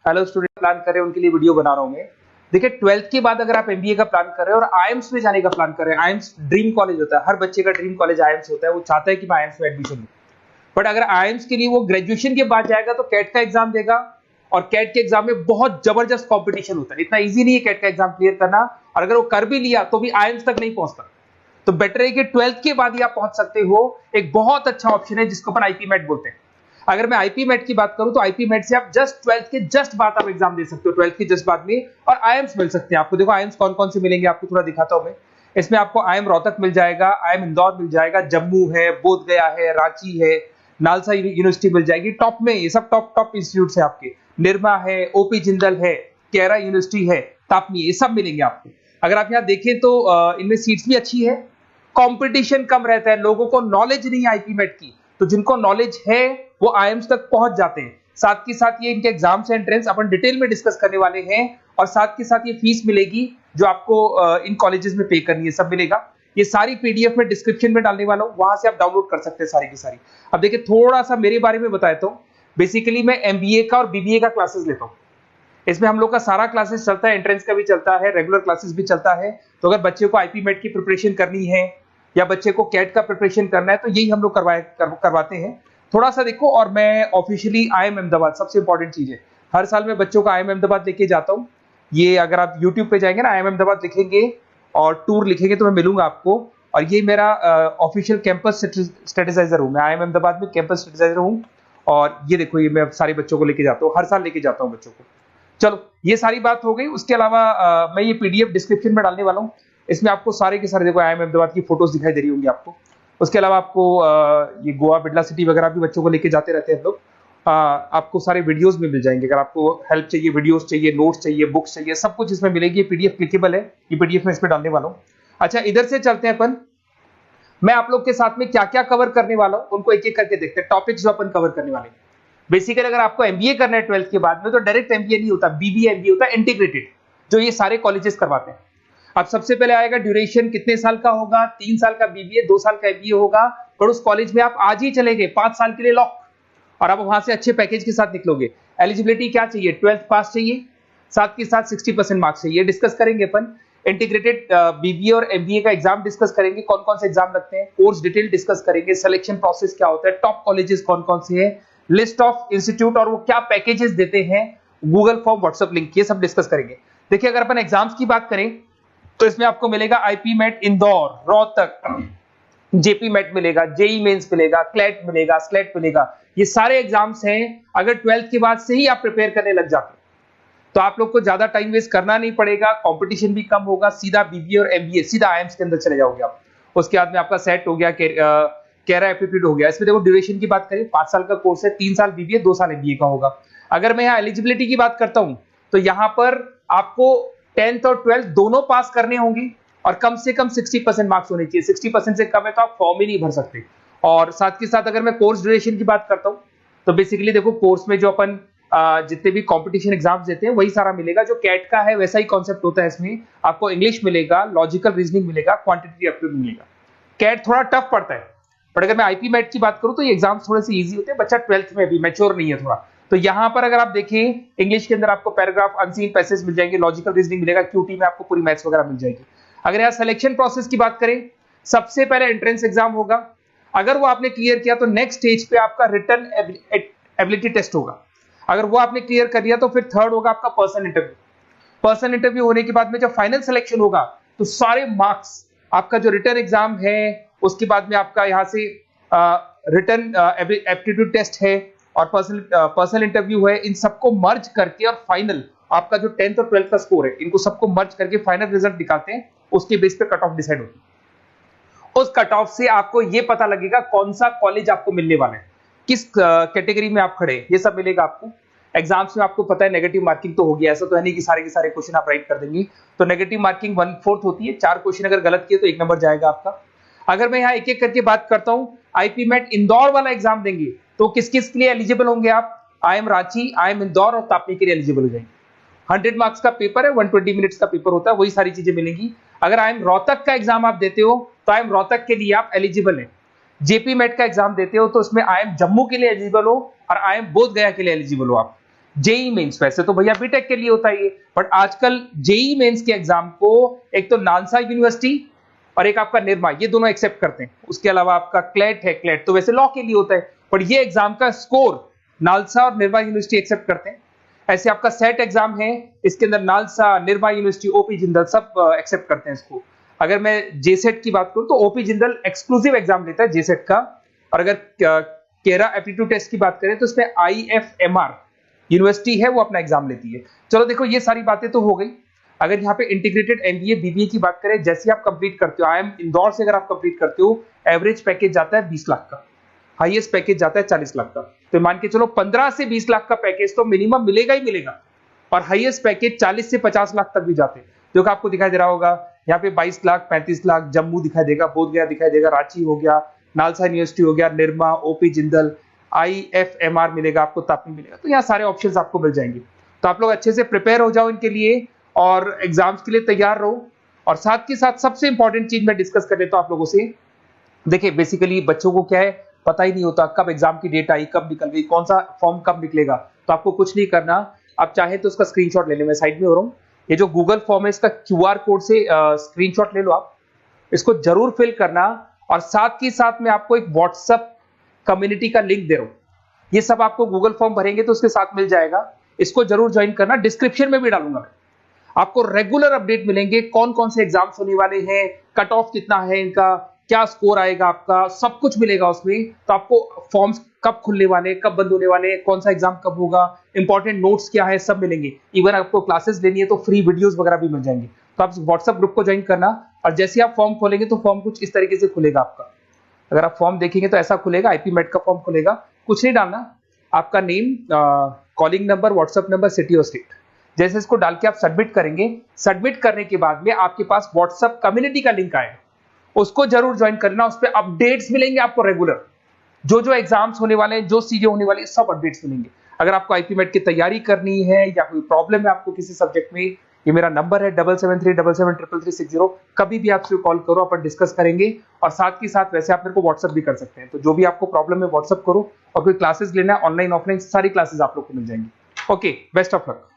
Hello student plan कर रहे हैं उनके लिए वीडियो बना रहा हूं मैं। देखिए 12th के बाद अगर आप एमबीए का प्लान कर रहे हैं और आईएम्स में जाने का प्लान कर रहे हैं, आईएम्स ड्रीम कॉलेज होता है, हर बच्चे का ड्रीम कॉलेज आईएम्स होता है, वो चाहता है कि मैं आईएम्स में एडमिशन लूं। बट अगर आईएम्स के लिए वो ग्रेजुएशन के बाद जाएगा तो कैट का एग्जाम देगा और कैट के एग्जाम में बहुत जबरदस्त कॉम्पिटिशन होता है, इतना ईजी नहीं है कैट का एग्जाम क्लियर करना, और अगर वो कर भी लिया तो भी आईएम्स तक नहीं पहुंचता। तो बेटर है कि 12th के बाद ही आप पहुंच सकते हो। एक बहुत अच्छा ऑप्शन है जिसको अपन आईपी मेट बोलते हैं। अगर मैं आईपी मेट की बात करूं तो आईपी मेट से आप जस्ट 12th के जस्ट बाद आप एग्जाम दे सकते हो, 12th के जस्ट बाद में, और आईएम्स मिल सकते हैं आपको। देखो आईएम्स कौन कौन से मिलेंगे आपको थोड़ा दिखाता हूं मैं। इसमें आपको आईएम रोहतक मिल जाएगा, आईएम इंदौर मिल जाएगा, जम्मू है, बोधगया है, रांची है, नालसा यूनिवर्सिटी मिल जाएगी टॉप में। ये सब टॉप टॉप इंस्टीट्यूट है आपके। निर्मा है, ओपी जिंदल है, केरा यूनिवर्सिटी है, तापनी, ये सब मिलेंगे आपको। अगर आप यहाँ देखें तो इनमें सीट्स भी अच्छी है, कंपटीशन कम रहता है, लोगों को नॉलेज नहीं है आईपी मेट की, तो जिनको नॉलेज है वो आईएम्स तक पहुंच जाते हैं। साथ के साथ ये इनके एग्जाम्स एंट्रेंस अपन डिटेल में डिस्कस करने वाले हैं, और साथ के साथ ये फीस मिलेगी जो आपको इन कॉलेजेस में पे करनी है, सब मिलेगा। ये सारी पीडीएफ में डिस्क्रिप्शन में डालने वाला हूं, वहां से आप डाउनलोड कर सकते हैं सारी की सारी। अब देखिए थोड़ा सा मेरे बारे में बताता हूं। बेसिकली मैं एमबीए का और बीबीए का क्लासेस लेता हूं। इसमें हम लोग का सारा क्लासेस चलता है, एंट्रेंस का भी चलता है, रेगुलर क्लासेस भी चलता है। तो अगर बच्चे को आईपी मेट की प्रिपरेशन करनी है या बच्चे को कैट का प्रिपरेशन करना है तो यही हम लोग करवाते हैं। थोड़ा सा देखो, और मैं ऑफिशियली आईएम अहमदाबाद, सबसे इंपॉर्टेंट चीज है, हर साल मैं बच्चों को आईएम अहमदाबाद लेके जाता हूँ। ये अगर आप यूट्यूब पे जाएंगे ना, आईएम अहमदाबाद लिखेंगे और टूर लिखेंगे तो मैं मिलूंगा आपको। और ये मेरा ऑफिशियल कैंपस स्ट्रेटेजाइजर हूँ, मैं आईएम अहमदाबाद में कैंपस स्ट्रेटेजाइजर हूँ। और ये देखो, ये मैं सारे बच्चों को लेके जाता हूँ, हर साल लेके जाता हूँ बच्चों को। चलो ये सारी बात हो गई। उसके अलावा मैं ये पीडीएफ डिस्क्रिप्शन में डालने वाला हूँ। इसमें आपको सारे के सारे देखो आईएम अहमदाबाद की फोटोज दिखाई दे रही होंगी आपको। उसके अलावा आपको ये गोवा, बिरला सिटी वगैरह भी बच्चों को लेके जाते रहते हैं हम लोग। आपको सारे वीडियोस में मिल जाएंगे। अगर आपको हेल्प चाहिए, वीडियोस चाहिए, नोट्स चाहिए, बुक्स चाहिए, सब कुछ इसमें मिलेगी। ये पीडीएफ क्लिकेबल है, ये पीडीएफ में इसमें डालने वाला हूँ। अच्छा, इधर से चलते हैं अपन। मैं आप लोग के साथ में क्या क्या कवर करने वाला हूँ उनको एक एक करके देखते हैं, टॉपिक्स जो अपन कवर करने वाले हैं। बेसिकली अगर आपको एमबीए करना है 12th के बाद में तो डायरेक्ट एमबीए नहीं होता, बीबीए एमबीए होता है, इंटीग्रेटेड, जो ये सारे कॉलेजेस करवाते हैं। अब सबसे पहले आएगा ड्यूरेशन, कितने साल का होगा, 3 साल का बीबीए, 2 साल का एमबीए होगा। पर उस कॉलेज में आप आज ही चले गए 5 साल के लिए लॉक, और आप वहां से अच्छे पैकेज के साथ निकलोगे। एलिजिबिलिटी क्या चाहिए, 12th पास चाहिए, साथ के साथ 60% मार्क्स चाहिए। डिस्कस करेंगे अपन इंटीग्रेटेड बीबीए और एमबीए का एग्जाम डिस्कस करेंगे, कौन कौन से एग्जाम लगते हैं, कोर्स डिटेल डिस्कस करेंगे, सिलेक्शन प्रोसेस क्या होता है, टॉप कॉलेजेस कौन कौन से हैं, लिस्ट ऑफ इंस्टीट्यूट और वो क्या पैकेजेस देते हैं, गूगल फॉर्म, व्हाट्सएप लिंक, ये सब डिस्कस करेंगे। देखिए अगर अपन एग्जाम्स की बात करें तो इसमें आपको मिलेगा IPMAT Indore, Rohtak, JIPMAT मिलेगा, जेई मेंस मिलेगा, क्लेट मिलेगा, स्लेट मिलेगा। ये सारे एग्जाम्स हैं। अगर 12th के बाद से ही आप प्रिपेयर करने लग जाते तो आप लोग को ज्यादा टाइम वेस्ट करना नहीं पड़ेगा, कंपटीशन भी कम होगा, सीधा बीबीए और एमबीए सीधा आईएम्स के अंदर चले जाओगे आप। उसके बाद में आपका सेट हो गया, कैरा एप्टीट्यूड हो गया। इसमें देखो ड्यूरेशन की बात करें, 5 साल का कोर्स है, 3 साल बीबीए, 2 साल एमबीए का होगा। अगर मैं यहाँ एलिजिबिलिटी की बात करता हूं तो यहाँ पर आपको 10th और 12th दोनों पास करने होंगे और कम से कम 60% मार्क्स होने चाहिए। 60% से कम है तो आप फॉर्म ही नहीं भर सकते। और साथ के साथ अगर मैं कोर्स ड्यूरेशन की बात करता हूं तो बेसिकली देखो कोर्स में जो अपन जितने भी कंपटीशन एग्जाम्स देते हैं वही सारा मिलेगा। जो कैट का है वैसा ही कॉन्सेप्ट होता है। इसमें आपको इंग्लिश मिलेगा, लॉजिकल रीजनिंग मिलेगा, क्वांटिटेटिव एप्टीट्यूड मिलेगा। कैट थोड़ा टफ पड़ता है, बट अगर मैं आईपी मेट की बात करूं तो ये एग्जाम्स थोड़े से इजी होते हैं। बच्चा 12th में भी मैच्योर नहीं है थोड़ा, तो यहां पर अगर आप देखें इंग्लिश के अंदर आपको पैराग्राफ, अनसीन पैसेज मिल जाएंगे, लॉजिकल रीजनिंग मिलेगा, क्यूटी में आपको पूरी मैथ्स वगैरह मिल जाएगी। अगर यहाँ सिलेक्शन प्रोसेस की बात करें, सबसे पहले एंट्रेंस एग्जाम होगा। अगर वो आपने क्लियर किया तो नेक्स्ट स्टेज पे आपका रिटन एबिलिटी टेस्ट होगा। अगर वो आपने क्लियर कर लिया तो फिर थर्ड होगा आपका पर्सनल इंटरव्यू। पर्सनल इंटरव्यू होने के बाद में जब फाइनल सिलेक्शन होगा तो सारे मार्क्स, आपका जो रिटन एग्जाम है, उसके बाद में आपका यहाँ से रिटन एप्टीट्यूड टेस्ट है और पर्सनल इंटरव्यू है, इन सबको मर्ज करके और फाइनल आपका जो 10th और 12th का स्कोर है, इनको सबको मर्ज करके फाइनल रिजल्ट निकालते हैं। उसके बेस पे कट ऑफ डिसाइड होती है। उस कट ऑफ से आपको ये पता लगेगा कौन सा कॉलेज आपको मिलने वाला है, किस कैटेगरी में आप खड़े, ये सब मिलेगा आपको। एग्जाम्स में आपको पता है नेगेटिव मार्किंग तो होगी, ऐसा तो है नहीं कि सारे के सारे क्वेश्चन आप राइट कर देंगे। तो नेगेटिव मार्किंग 1/4 होती है, 4 क्वेश्चन अगर गलत किए तो 1 नंबर जाएगा आपका। अगर मैं यहाँ एक एक करके बात करता हूँ, आईपी मेट इंदौर वाला एग्जाम देंगे तो किस किस के लिए एलिजिबल होंगे आप, आईएम रांची, आईएम इंदौर और तापनी के लिए एलिजिबल हो जाएंगे। 100 मार्क्स का पेपर है, 120 मिनट्स का पेपर होता है, वही सारी चीजें मिलेंगी। अगर आईएम रोहतक का एग्जाम आप देते हो तो आईएम रोहतक के लिए आप एलिजिबल हैं। जेपी मेट का एग्जाम देते हो तो उसमें आईएम जम्मू के लिए एलिजिबल हो और आईएम बोधगया के लिए एलिजिबल हो आप। जेई मेंस वैसे तो भैया बीटेक के लिए होता है ये, बट आजकल जेई मेंस के एग्जाम को एक तो नालसा यूनिवर्सिटी और एक आपका निर्मा, ये दोनों एक्सेप्ट करते हैं। उसके अलावा आपका क्लेट है, क्लेट तो वैसे लॉ के लिए होता है, पर ये एग्जाम का स्कोर नालसा और निर्मा यूनिवर्सिटी एक्सेप्ट करते हैं। ऐसे आपका सेट एग्जाम है, इसके अंदर NALSA, Nirma university, OP Jindal सब एक्सेप्ट करते हैं इसको। अगर मैं जेसेट की बात करूं तो ओपी जिंदल एक्सक्लूसिव एग्जाम लेता है जेसेट का, और अगर केरा एप्टीट्यूड टेस्ट की बात करें तो इसमें IFMR यूनिवर्सिटी है वो अपना एग्जाम लेती है। चलो देखो ये सारी बातें तो हो गई। अगर यहाँ पे इंटीग्रेटेड MBA BBA की बात करें, जैसे आप कंप्लीट करते हो, IIM इंदौर से अगर आप कंप्लीट करते हो, एवरेज पैकेज जाता है 20 लाख का, हाईएस्ट पैकेज जाता है 40 लाख का। तो मान के चलो 15 से 20 लाख का पैकेज तो मिनिमम मिलेगा ही मिलेगा, और हाईएस्ट पैकेज 40 से 50 लाख तक भी जाते हैं। जो कि आपको दिखाई दे रहा होगा यहाँ पे 22 लाख, 35 लाख, जम्मू दिखाई देगा, बोधगया दिखाई देगा, रांची हो गया, नालसा यूनिवर्सिटी हो गया, निर्मा, ओपी जिंदल, IFMR मिलेगा आपको, तापी मिलेगा। तो यहाँ सारे ऑप्शंस आपको मिल जाएंगे। तो आप लोग अच्छे से प्रिपेयर हो जाओ इनके लिए और एग्जाम्स के लिए तैयार रहो। और साथ के साथ सबसे इंपॉर्टेंट चीज मैं डिस्कस कर लेता हूं आप लोगों से। देखिए बेसिकली बच्चों को क्या है, पता ही नहीं होता कब एग्जाम की डेट आई, कब निकल गई, कौन सा फॉर्म कब निकलेगा। तो आपको कुछ नहीं करना, आप चाहे तो उसका स्क्रीनशॉट ले लें, मैं साइड में हो रहा हूँ। ये जो गूगल फॉर्म है इसका QR कोड से स्क्रीनशॉट ले लो आप, इसको जरूर फिल करना। और साथ ही साथ में आपको एक व्हाट्सएप कम्युनिटी का लिंक दे रहा हूं, ये सब आपको गूगल फॉर्म भरेंगे तो उसके साथ मिल जाएगा, इसको जरूर ज्वाइन करना। डिस्क्रिप्शन में भी डालूंगा मैं, आपको रेगुलर अपडेट मिलेंगे, कौन कौन से एग्जाम्स होने वाले हैं, कट ऑफ कितना है इनका, क्या स्कोर आएगा आपका, सब कुछ मिलेगा उसमें। तो आपको फॉर्म्स कब खुलने वाले, कब बंद होने वाले, कौन सा एग्जाम कब होगा, इंपॉर्टेंट नोट्स क्या है, सब मिलेंगे। इवन आपको क्लासेस लेनी है तो फ्री वीडियोस वगैरह भी मिल जाएंगे। तो आप व्हाट्सएप ग्रुप को ज्वाइन करना, और जैसे आप फॉर्म खोलेंगे तो फॉर्म कुछ इस तरीके से खुलेगा आपका। अगर आप फॉर्म देखेंगे तो ऐसा खुलेगा, IP MET का फॉर्म खुलेगा। कुछ नहीं डालना, आपका name, calling number, WhatsApp number, city और स्टेट, जैसे इसको डाल के आप सबमिट करेंगे। सबमिट करने के बाद में आपके पास व्हाट्सएप कम्युनिटी का लिंक आएगा, उसको जरूर ज्वाइन करना। उस पर अपडेट्स मिलेंगे आपको रेगुलर, जो एग्जाम्स होने वाले हैं, जो चीजें होने वाली है, सब अपडेट्स मिलेंगे। अगर आपको IP MET की तैयारी करनी है या कोई प्रॉब्लम है आपको किसी सब्जेक्ट में, ये मेरा नंबर है 7737733360, कभी भी आपसे कॉल करो, अपन डिस्कस करेंगे। और साथ ही साथ वैसे आप मेरे को व्हाट्सएप भी कर सकते हैं। तो जो भी आपको प्रॉब्लम है व्हाट्सएप करो, और कोई क्लासेस लेना है ऑनलाइन ऑफलाइन, सारी क्लासेस आप लोग को मिल जाएंगी। Okay, best of luck.